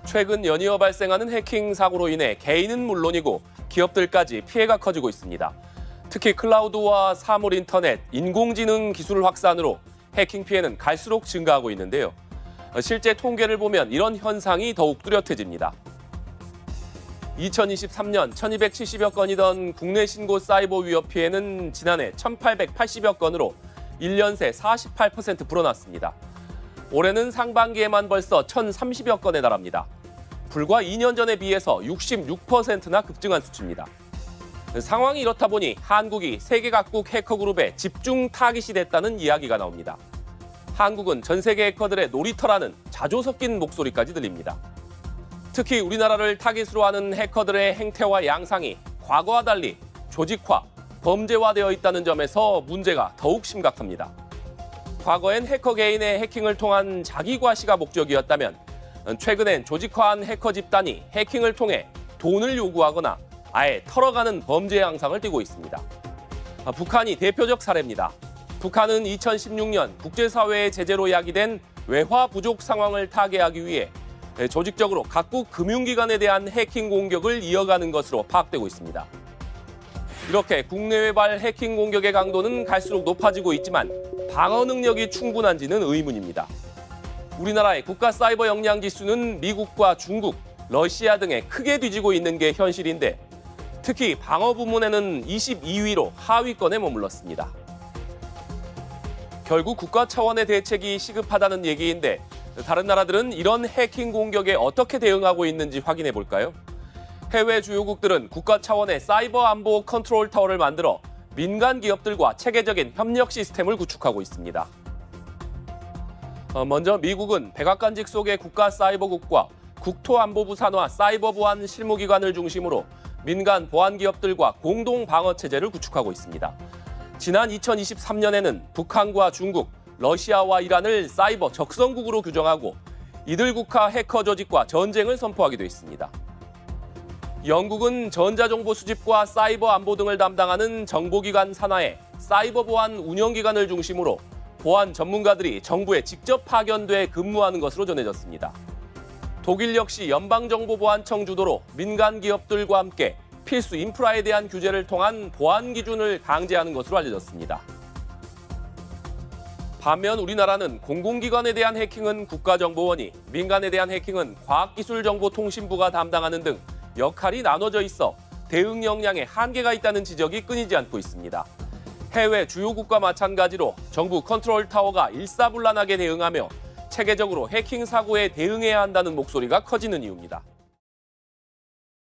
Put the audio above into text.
최근 연이어 발생하는 해킹 사고로 인해 개인은 물론이고 기업들까지 피해가 커지고 있습니다. 특히 클라우드와 사물 인터넷, 인공지능 기술 확산으로 해킹 피해는 갈수록 증가하고 있는데요. 실제 통계를 보면 이런 현상이 더욱 뚜렷해집니다. 2023년 1270여 건이던 국내 신고 사이버 위협 피해는 지난해 1880여 건으로 1년 새 48% 불어났습니다. 올해는 상반기에만 벌써 1030여 건에 달합니다. 불과 2년 전에 비해서 66%나 급증한 수치입니다. 상황이 이렇다 보니 한국이 세계 각국 해커 그룹의 집중 타깃이 됐다는 이야기가 나옵니다. 한국은 전 세계 해커들의 놀이터라는 자조 섞인 목소리까지 들립니다. 특히 우리나라를 타깃으로 하는 해커들의 행태와 양상이 과거와 달리 조직화, 범죄화되어 있다는 점에서 문제가 더욱 심각합니다. 과거엔 해커 개인의 해킹을 통한 자기 과시가 목적이었다면 최근엔 조직화한 해커 집단이 해킹을 통해 돈을 요구하거나 아예 털어가는 범죄 양상을 띠고 있습니다. 북한이 대표적 사례입니다. 북한은 2016년 국제사회의 제재로 야기된 외화 부족 상황을 타개하기 위해 조직적으로 각국 금융기관에 대한 해킹 공격을 이어가는 것으로 파악되고 있습니다. 이렇게 국내외발 해킹 공격의 강도는 갈수록 높아지고 있지만 방어 능력이 충분한지는 의문입니다. 우리나라의 국가 사이버 역량 지수는 미국과 중국, 러시아 등에 크게 뒤지고 있는 게 현실인데 특히 방어 부문에는 22위로 하위권에 머물렀습니다. 결국 국가 차원의 대책이 시급하다는 얘기인데 다른 나라들은 이런 해킹 공격에 어떻게 대응하고 있는지 확인해 볼까요? 해외 주요국들은 국가 차원의 사이버 안보 컨트롤 타워를 만들어 민간 기업들과 체계적인 협력 시스템을 구축하고 있습니다. 먼저 미국은 백악관직 속의 국가사이버국과 국토안보부 산하 사이버 보안 실무기관을 중심으로 민간 보안 기업들과 공동 방어 체제를 구축하고 있습니다. 지난 2023년에는 북한과 중국, 러시아와 이란을 사이버 적성국으로 규정하고 이들 국가 해커 조직과 전쟁을 선포하기도 했습니다. 영국은 전자정보 수집과 사이버 안보 등을 담당하는 정보기관 산하의 사이버 보안 운영기관을 중심으로 보안 전문가들이 정부에 직접 파견돼 근무하는 것으로 전해졌습니다. 독일 역시 연방정보보안청 주도로 민간 기업들과 함께 필수 인프라에 대한 규제를 통한 보안 기준을 강제하는 것으로 알려졌습니다. 반면 우리나라는 공공기관에 대한 해킹은 국가정보원이, 민간에 대한 해킹은 과학기술정보통신부가 담당하는 등 역할이 나눠져 있어 대응 역량에 한계가 있다는 지적이 끊이지 않고 있습니다. 해외 주요국과 마찬가지로 정부 컨트롤 타워가 일사불란하게 대응하며 체계적으로 해킹 사고에 대응해야 한다는 목소리가 커지는 이유입니다.